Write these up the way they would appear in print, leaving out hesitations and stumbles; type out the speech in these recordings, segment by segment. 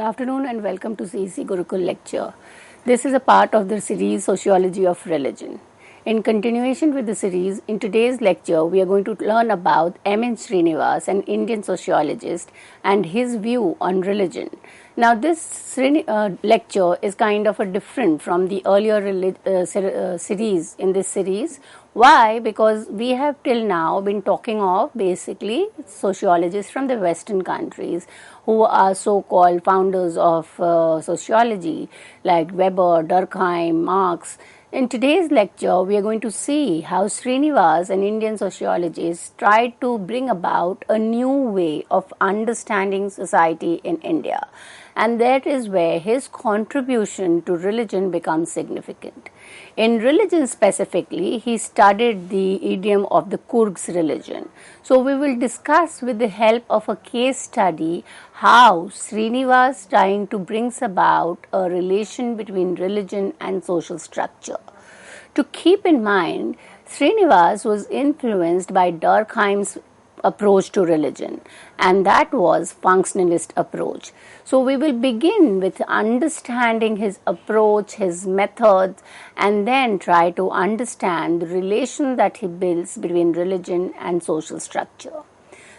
afternoon and welcome to CEC Gurukul lecture. This is a part of the series Sociology of Religion. In continuation with the series, in today's lecture we are going to learn about M.N. Srinivas, an Indian sociologist, and his view on religion. Now this lecture is kind of a different from the earlier series in this series. Why? Because we have till now been talking of basically sociologists from the Western countries who are so-called founders of sociology like Weber, Durkheim, Marx. In today's lecture, we are going to see how Srinivas, an Indian sociologist, tried to bring about a new way of understanding society in India. And that is where his contribution to religion becomes significant. In religion specifically, he studied the idiom of the Kurg's religion. So we will discuss with the help of a case study how Srinivas trying to bring about a relation between religion and social structure. To keep in mind, Srinivas was influenced by Durkheim's approach to religion, and that was functionalist approach. So we will begin with understanding his approach, his methods, and then try to understand the relation that he builds between religion and social structure.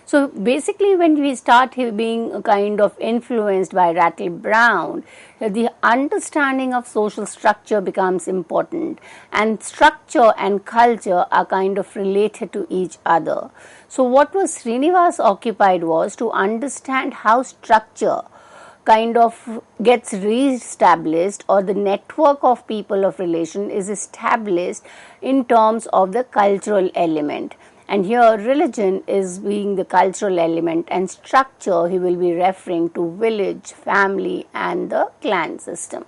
So basically when we start being kind of influenced by Rattle Brown, the understanding of social structure becomes important, and structure and culture are kind of related to each other. So what was Srinivas occupied was to understand how structure kind of gets re-established, or the network of people of relation is established in terms of the cultural element. And here religion is being the cultural element, and structure he will be referring to village, family and the clan system.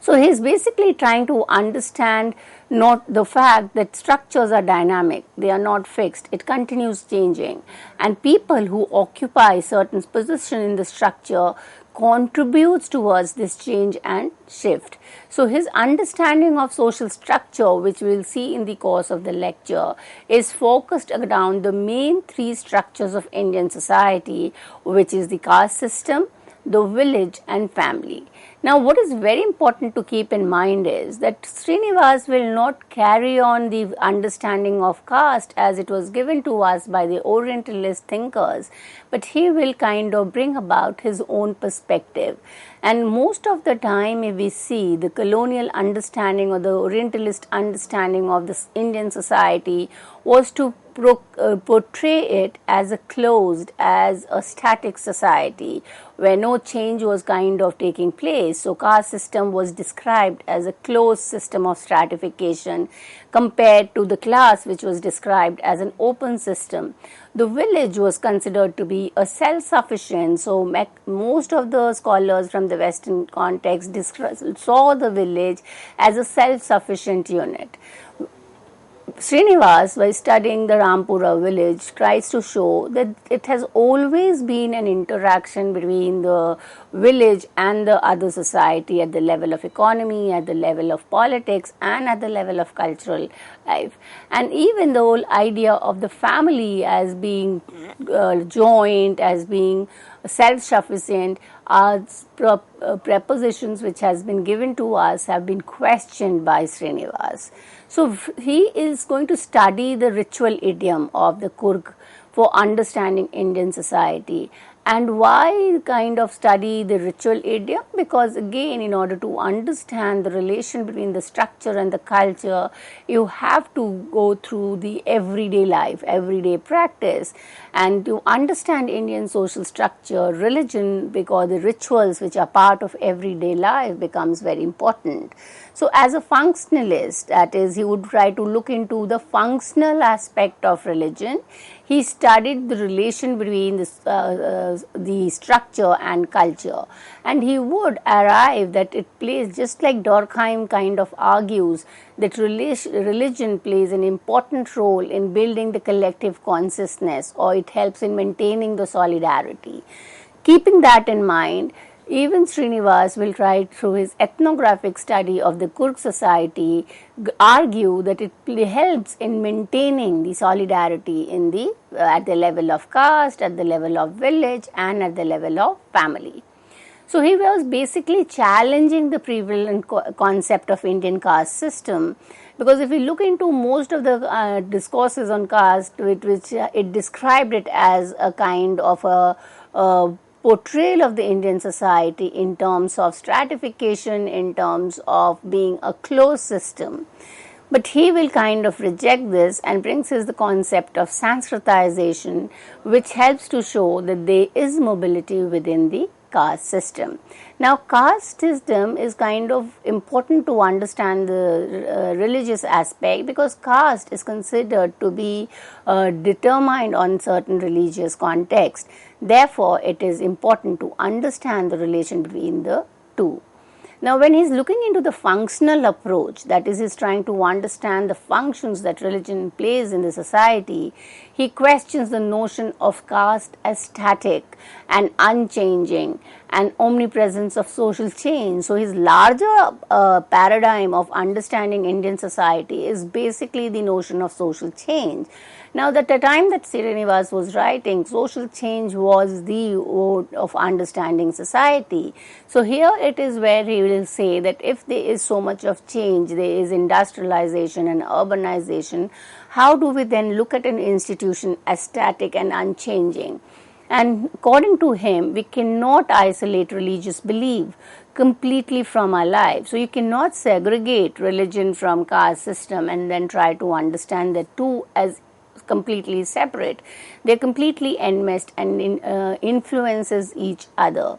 So he is basically trying to understand not the fact that structures are dynamic, they are not fixed, it continues changing, and people who occupy certain position in the structure contributes towards this change and shift. So his understanding of social structure, which we will see in the course of the lecture, is focused around the main three structures of Indian society, which is the caste system, the village and family. Now what is very important to keep in mind is that Srinivas will not carry on the understanding of caste as it was given to us by the Orientalist thinkers, but he will kind of bring about his own perspective. And most of the time if we see the colonial understanding or the Orientalist understanding of this Indian society was to portray it as a closed, as a static society where no change was kind of taking place. So caste system was described as a closed system of stratification compared to the class, which was described as an open system. The village was considered to be a self-sufficient, so most of the scholars from the Western context saw the village as a self-sufficient unit. Srinivas, by studying the Rampura village, tries to show that it has always been an interaction between the village and the other society at the level of economy, at the level of politics, and at the level of cultural life. And even the whole idea of the family as being joint, as being self-sufficient, are prepositions which has been given to us have been questioned by Srinivas. So he is going to study the ritual idiom of the Kurg for understanding Indian society. And why kind of study the ritual idiom? Because again, in order to understand the relation between the structure and the culture, you have to go through the everyday life, everyday practice. And to understand Indian social structure, religion, because the rituals which are part of everyday life becomes very important. So as a functionalist, that is, he would try to look into the functional aspect of religion. He studied the relation between the structure and culture, and he would arrive that it plays, just like Durkheim kind of argues, that religion plays an important role in building the collective consciousness, or it helps in maintaining the solidarity. Keeping that in mind, even Srinivas will try through his ethnographic study of the Kurg society argue that it helps in maintaining the solidarity in at the level of caste, at the level of village and at the level of family. So he was basically challenging the prevalent concept of Indian caste system, because if we look into most of the discourses on caste, which it described it as a kind of a portrayal of the Indian society in terms of stratification, in terms of being a closed system. But he will kind of reject this and brings us the concept of Sanskritization, which helps to show that there is mobility within the caste system. Now, caste system is kind of important to understand the religious aspect, because caste is considered to be determined on certain religious context. Therefore, it is important to understand the relation between the two. Now, when he's looking into the functional approach, that is, he's trying to understand the functions that religion plays in the society, he questions the notion of caste as static and unchanging and omnipresence of social change. So, his larger paradigm of understanding Indian society is basically the notion of social change. Now, at the time that Srinivas was writing, social change was the mode of understanding society. So, here it is where he will say that if there is so much of change, there is industrialization and urbanization, how do we then look at an institution as static and unchanging? And according to him, we cannot isolate religious belief completely from our lives. So you cannot segregate religion from caste system and then try to understand the two as completely separate. They're completely enmeshed and influences each other.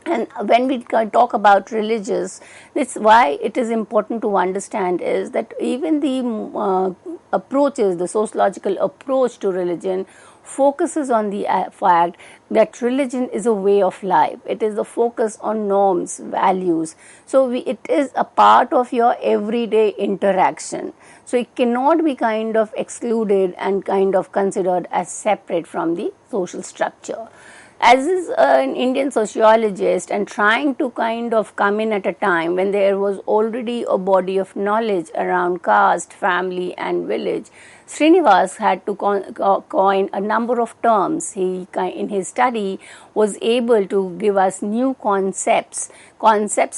And when we talk about religious, that's why it is important to understand is that even the approaches, the sociological approach to religion focuses on the fact that religion is a way of life. It is a focus on norms, values. So it is a part of your everyday interaction. So it cannot be kind of excluded and kind of considered as separate from the social structure. As is an Indian sociologist and trying to kind of come in at a time when there was already a body of knowledge around caste, family and village, Srinivas had to coin a number of terms. He, in his study, was able to give us new concepts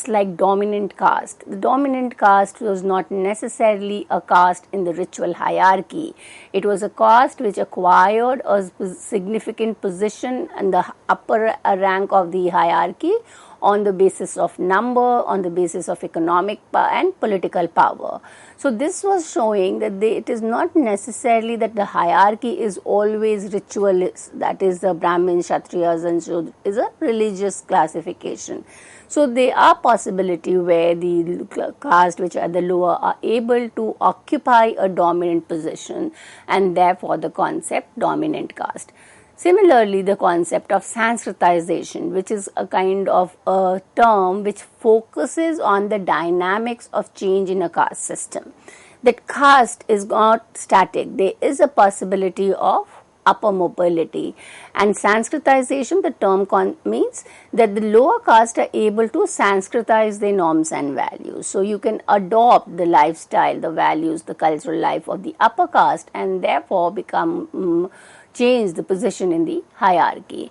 like dominant caste. The dominant caste was not necessarily a caste in the ritual hierarchy. It was a caste which acquired a significant position in the upper rank of the hierarchy on the basis of number, on the basis of economic and political power. So this was showing that it is not necessarily that the hierarchy is always ritualist, that is the Brahmin, Kshatriyas and Shudra is a religious classification. So there are possibility where the caste which are the lower are able to occupy a dominant position, and therefore the concept dominant caste. Similarly, the concept of Sanskritization, which is a kind of a term which focuses on the dynamics of change in a caste system. That caste is not static. There is a possibility of upper mobility. And Sanskritization, the term means that the lower caste are able to Sanskritize their norms and values. So you can adopt the lifestyle, the values, the cultural life of the upper caste and therefore become change the position in the hierarchy.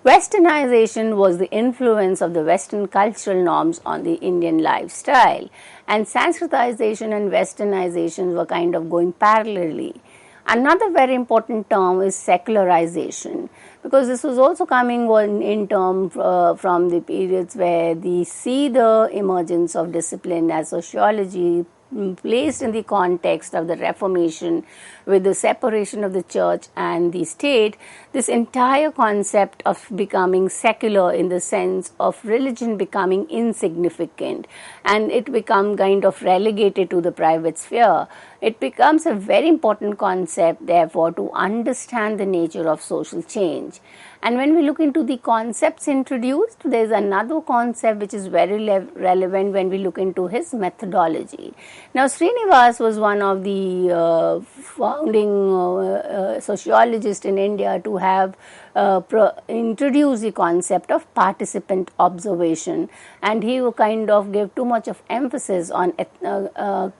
Westernization was the influence of the Western cultural norms on the Indian lifestyle, and Sanskritization and Westernization were kind of going parallelly. Another very important term is secularization, because this was also coming in term from the periods where we see the emergence of discipline as sociology placed in the context of the Reformation with the separation of the church and the state. This entire concept of becoming secular in the sense of religion becoming insignificant and it become kind of relegated to the private sphere. It becomes a very important concept, therefore, to understand the nature of social change. And when we look into the concepts introduced, there is another concept which is very relevant when we look into his methodology. Now, Srinivas was one of the founding sociologists in India to have introduced the concept of participant observation, and he would kind of give too much of emphasis on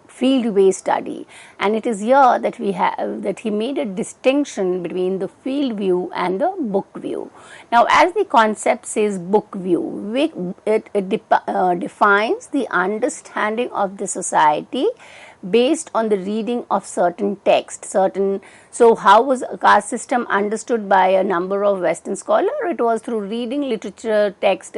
field-based study. and it is here that we have that he made a distinction between the field view and the book view. Now, as the concept says book view, it defines the understanding of the society based on the reading of certain text. So how was a caste system understood by a number of Western scholars? It was through reading literature text,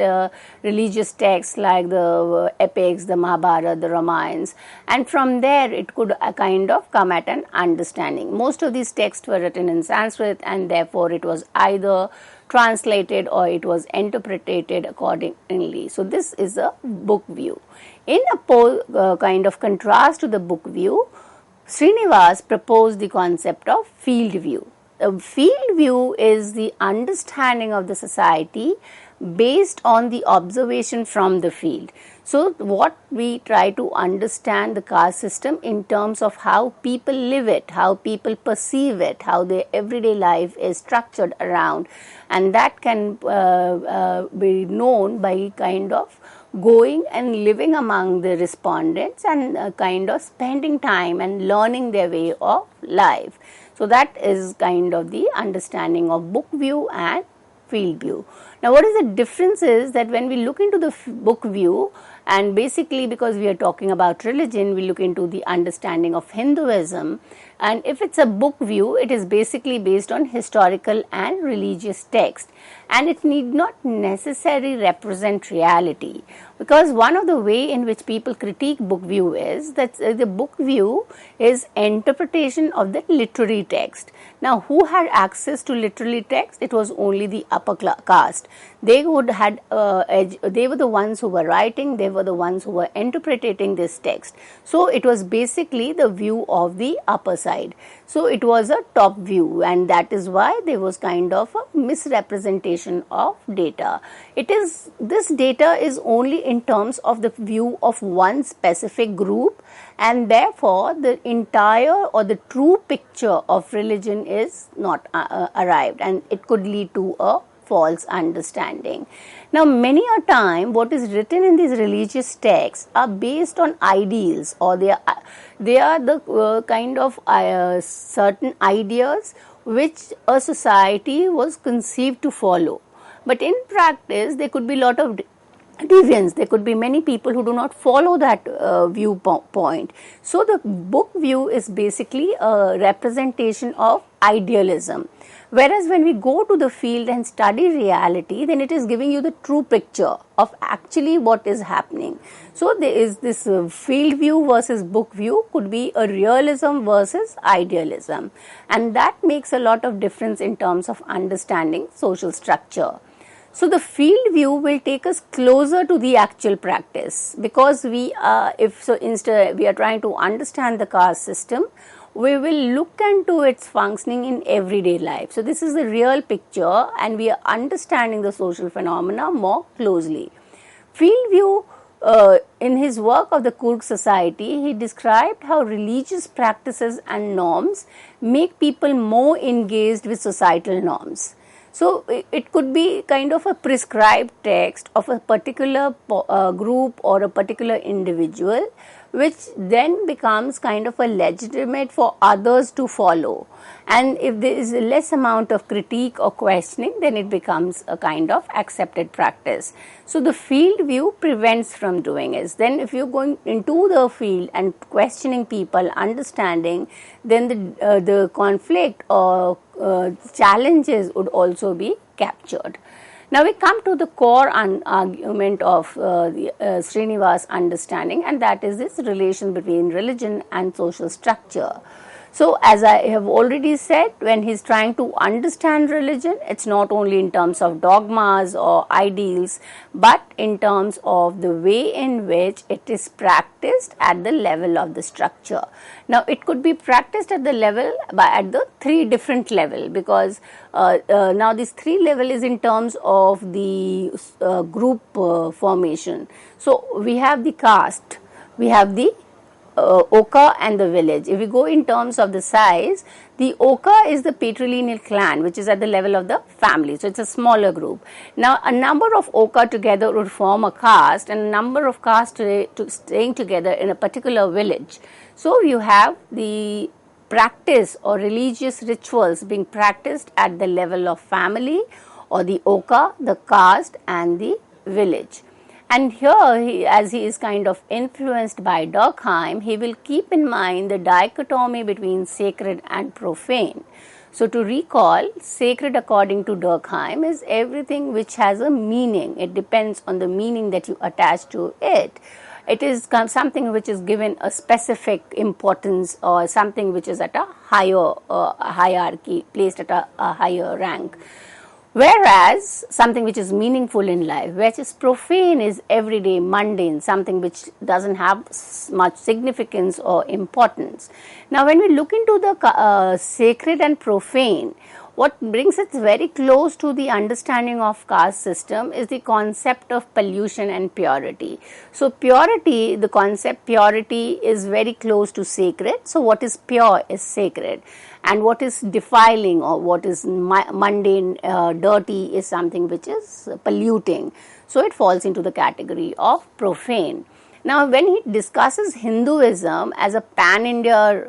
religious texts like the epics, the Mahabharata, the Ramayans, and from there it could kind of come at an understanding. Most of these texts were written in Sanskrit, and therefore it was either translated or it was interpreted accordingly. So this is a book view. In a kind of contrast to the book view, Srinivas proposed the concept of field view. A field view is the understanding of the society based on the observation from the field. So what we try to understand the caste system in terms of how people live it, how people perceive it, how their everyday life is structured around, and that can be known by kind of going and living among the respondents and kind of spending time and learning their way of life. So that is kind of the understanding of book view and field view. Now, what is the difference is that when we look into the book view, and basically because we are talking about religion, we look into the understanding of Hinduism, and if it's a book view, it is basically based on historical and religious text, and it need not necessarily represent reality, because one of the way in which people critique book view is that the book view is interpretation of the literary text. Now, who had access to literary text? It was only the upper caste. They were the ones who were writing, they were the ones who were interpreting this text. So it was basically the view of the upper side. So it was a top view, and that is why there was kind of a misrepresentation of data. This data is only in terms of the view of one specific group, and therefore the entire or the true picture of religion is not arrived, and it could lead to a false understanding. Now, many a time what is written in these religious texts are based on ideals, or they are the kind of certain ideas which a society was conceived to follow. But in practice, there could be a lot of deviance. There could be many people who do not follow that viewpoint. So the book view is basically a representation of idealism. Whereas when we go to the field and study reality, then it is giving you the true picture of actually what is happening. So there is this field view versus book view could be a realism versus idealism, and that makes a lot of difference in terms of understanding social structure. So the field view will take us closer to the actual practice, because instead we are trying to understand the caste system, we will look into its functioning in everyday life. So this is the real picture, and we are understanding the social phenomena more closely. Field view, in his work of the Kurg Society, he described how religious practices and norms make people more engaged with societal norms. So it could be kind of a prescribed text of a particular group or a particular individual, which then becomes kind of a legitimate for others to follow. And if there is a less amount of critique or questioning, then it becomes a kind of accepted practice. So the field view prevents from doing it. Then if you're going into the field and questioning people, understanding, then the conflict or challenges would also be captured. Now we come to the core argument of Srinivas' understanding, and that is this relation between religion and social structure. So as I have already said, when he is trying to understand religion, it's not only in terms of dogmas or ideals, but in terms of the way in which it is practiced at the level of the structure. Now it could be practiced at the level at the three different level, because now this three level is in terms of the group formation. So we have the caste, we have the Oka and the village. If we go in terms of the size, the Oka is the patrilineal clan, which is at the level of the family. So it's a smaller group. Now, a number of Oka together would form a caste, and a number of castes staying together in a particular village. So you have the practice or religious rituals being practiced at the level of family or the Oka, the caste, and the village. And here, as he is kind of influenced by Durkheim, he will keep in mind the dichotomy between sacred and profane. So, to recall, sacred according to Durkheim is everything which has a meaning. It depends on the meaning that you attach to it. It is something which is given a specific importance or something which is at a higher hierarchy, placed at a higher rank. Whereas something which is meaningful in life, which is profane, is everyday, mundane, something which doesn't have much significance or importance. Now, when we look into the sacred and profane, what brings it very close to the understanding of caste system is the concept of pollution and purity. So, purity, the concept purity is very close to sacred. So, what is pure is sacred, and what is defiling or what is mundane, dirty is something which is polluting. So, it falls into the category of profane. Now, when he discusses Hinduism as a pan-India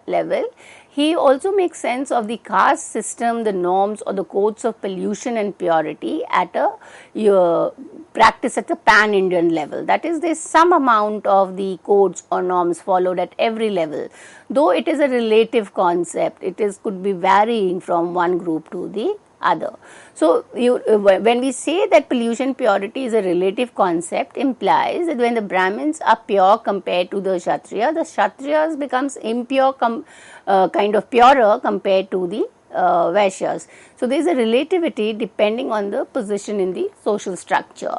level, he also makes sense of the caste system, the norms or the codes of pollution and purity at a practice at a pan-Indian level. That is, there is some amount of the codes or norms followed at every level. Though it is a relative concept, it could be varying from one group to the other. So, when we say that pollution purity is a relative concept, implies that when the Brahmins are pure compared to the Kshatriyas becomes impure, kind of purer compared to the Vaishyas. So, there is a relativity depending on the position in the social structure.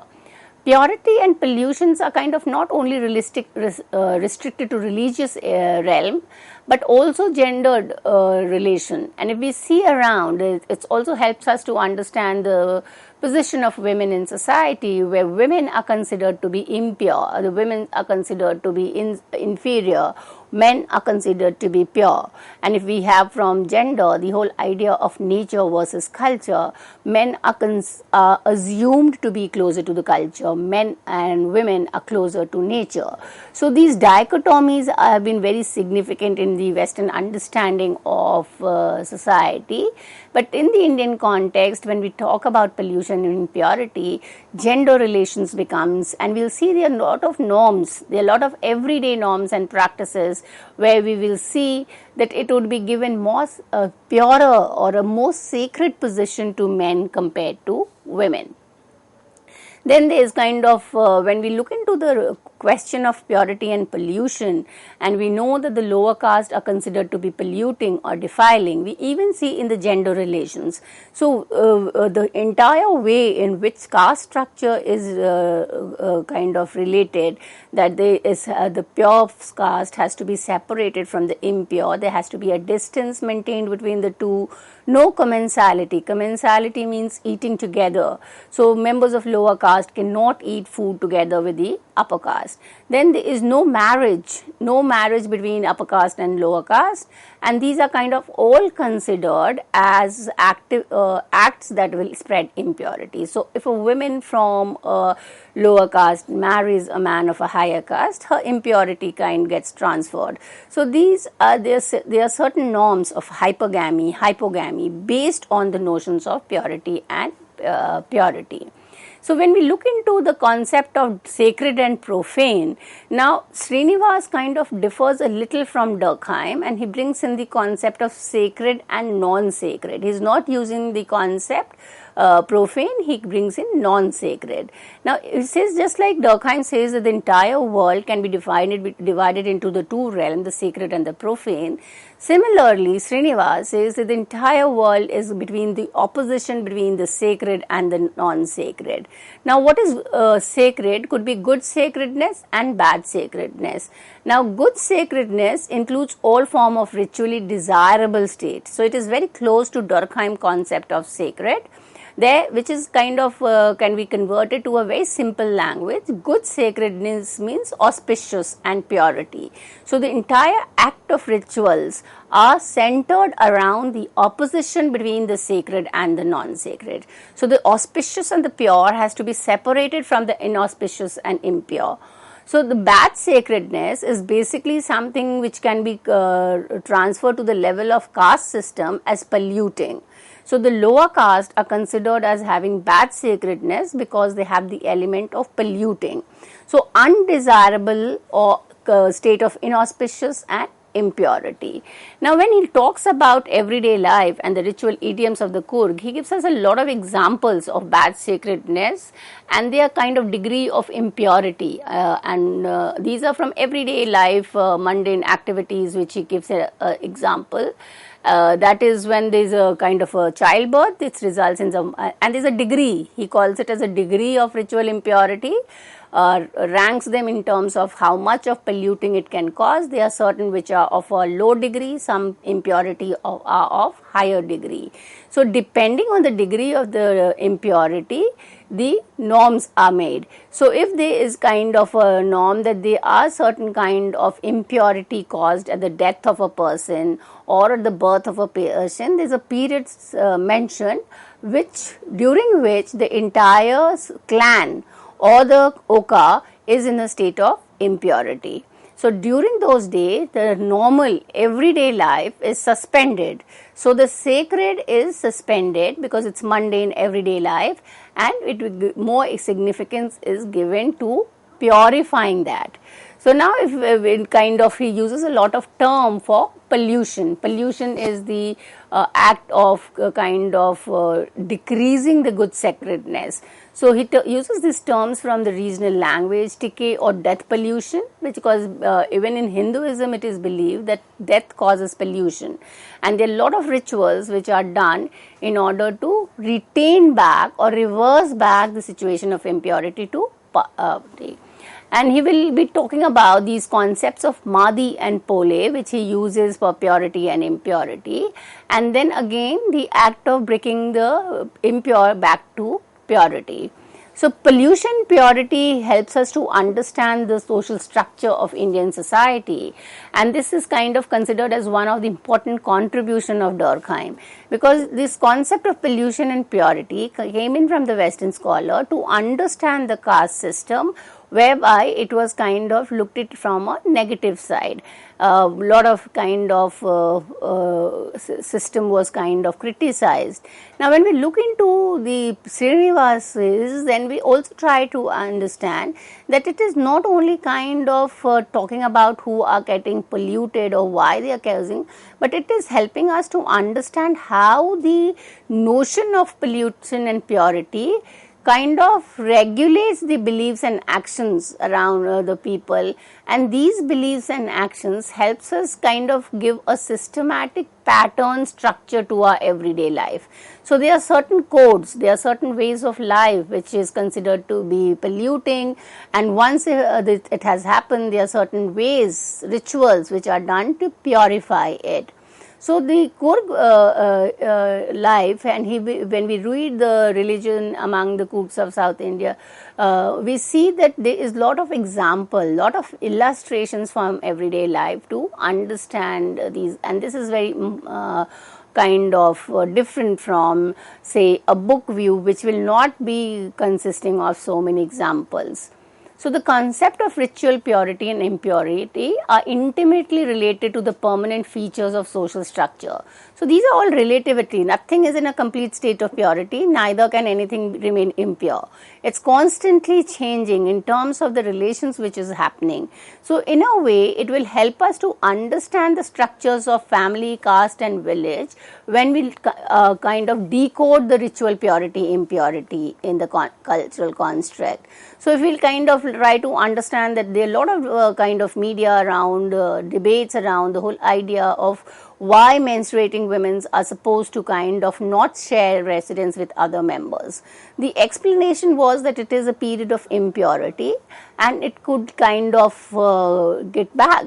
Purity and pollutions are kind of not only restricted to religious realm, but also gendered relation. And if we see around, it also helps us to understand the position of women in society, where women are considered to be impure, the women are considered to be inferior, men are considered to be pure. And if we have from gender the whole idea of nature versus culture, men are assumed to be closer to the culture, men and women are closer to nature. So these dichotomies have been very significant in the Western understanding of society. But in the Indian context, when we talk about pollution and impurity, gender relations becomes, and we'll see there are a lot of norms, there are a lot of everyday norms and practices where we will see that it would be given more purer or a more sacred position to men compared to women. Then there is kind of, when we look into the question of purity and pollution, and we know that the lower caste are considered to be polluting or defiling, we even see in the gender relations. So, the entire way in which caste structure is kind of related, that there is the pure caste has to be separated from the impure, there has to be a distance maintained between the two, no commensality. Commensality means eating together. So, members of lower caste cannot eat food together with the upper caste. Then there is no marriage between upper caste and lower caste, and these are kind of all considered as acts that will spread impurity. So, if a woman from a lower caste marries a man of a higher caste, her impurity kind gets transferred. So, there are certain norms of hypogamy based on the notions of purity and purity. So, when we look into the concept of sacred and profane, now Srinivas kind of differs a little from Durkheim, and he brings in the concept of sacred and non-sacred. He is not using the concept profane, he brings in non-sacred. Now, it says, just like Durkheim says that the entire world can be divided into the two realms, the sacred and the profane. Similarly, Srinivas says that the entire world is between the opposition between the sacred and the non-sacred. Now, what is sacred could be good sacredness and bad sacredness. Now, good sacredness includes all form of ritually desirable state. So, it is very close to Durkheim concept of sacred. there, which is kind of can be converted to a very simple language. Good sacredness means auspicious and purity. So the entire act of rituals are centered around the opposition between the sacred and the non-sacred. So the auspicious and the pure has to be separated from the inauspicious and impure. So the bad sacredness is basically something which can be transferred to the level of caste system as polluting. So the lower caste are considered as having bad sacredness because they have the element of polluting. So undesirable or state of inauspicious and impurity. Now when he talks about everyday life and the ritual idioms of the Kurg, he gives us a lot of examples of bad sacredness and their kind of degree of impurity, and these are from everyday life, mundane activities which he gives an example. That is when there is a kind of a childbirth, it results in some, and there is a degree, he calls it as a degree of ritual impurity. Ranks them in terms of how much of polluting it can cause. There are certain which are of a low degree, some impurity are of higher degree. So depending on the degree of the impurity, the norms are made. So if there is kind of a norm that there are certain kind of impurity caused at the death of a person or at the birth of a person, there is a period mentioned during which the entire clan or the oka is in a state of impurity. So during those days, the normal everyday life is suspended. So the sacred is suspended because it's mundane everyday life, and more significance is given to purifying that. So now if he uses a lot of term for pollution. Pollution is the act of decreasing the good sacredness. So he uses these terms from the regional language, decay or death pollution, because even in Hinduism it is believed that death causes pollution, and there are a lot of rituals which are done in order to retain back or reverse back the situation of impurity to and he will be talking about these concepts of Madi and Pole, which he uses for purity and impurity, and then again the act of bringing the impure back to purity. So pollution purity helps us to understand the social structure of Indian society, and this is kind of considered as one of the important contribution of Durkheim, because this concept of pollution and purity came in from the Western scholar to understand the caste system, whereby it was kind of looked at from a negative side. A lot of kind of system was kind of criticized. Now when we look into the Srinivas, then we also try to understand that it is not only kind of talking about who are getting polluted or why they are causing, but it is helping us to understand how the notion of pollution and purity kind of regulates the beliefs and actions around the people, and these beliefs and actions helps us kind of give a systematic pattern structure to our everyday life. So there are certain codes, there are certain ways of life which is considered to be polluting, and once it has happened, there are certain ways, rituals which are done to purify it. So the Kurg life, and when we read the religion among the Kurgs of South India, we see that there is lot of example, lot of illustrations from everyday life to understand these, and this is very kind of different from, say, a book view which will not be consisting of so many examples. So the concept of ritual purity and impurity are intimately related to the permanent features of social structure. So these are all relativity. Nothing is in a complete state of purity, neither can anything remain impure. It's constantly changing in terms of the relations which is happening. So in a way, it will help us to understand the structures of family, caste and village when we kind of decode the ritual purity, impurity in the cultural construct. So if we'll kind of try to understand that there are a lot of kind of media around, debates around the whole idea of why menstruating women are supposed to kind of not share residence with other members. The explanation was that it is a period of impurity and it could kind of get back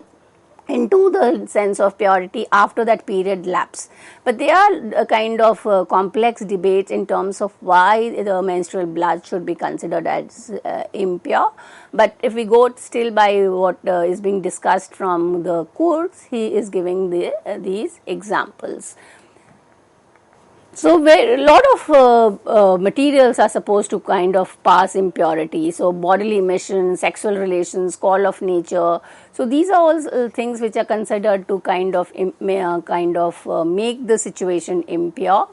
into the sense of purity after that period lapse. But they are a kind of complex debates in terms of why the menstrual blood should be considered as impure. But if we go still by what is being discussed from the courts, he is giving these examples. So, a lot of materials are supposed to kind of pass impurity. So, bodily emission, sexual relations, call of nature. So, these are all things which are considered to kind of make the situation impure.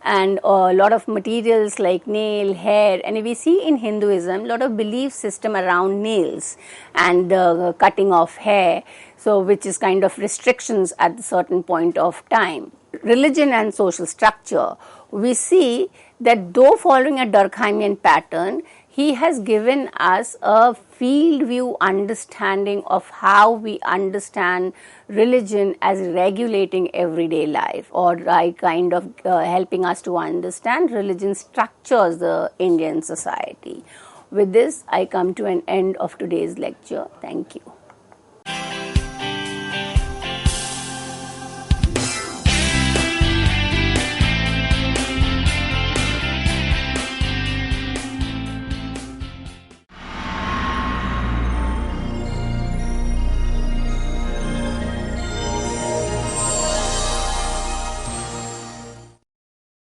And a lot of materials like nail, hair, and we see in Hinduism a lot of belief system around nails and cutting off hair. So, which is kind of restrictions at a certain point of time. Religion and social structure, we see that though following a Durkheimian pattern, he has given us a field view understanding of how we understand religion as regulating everyday life, or kind of helping us to understand religion structures the Indian society. With this, I come to an end of today's lecture. Thank you.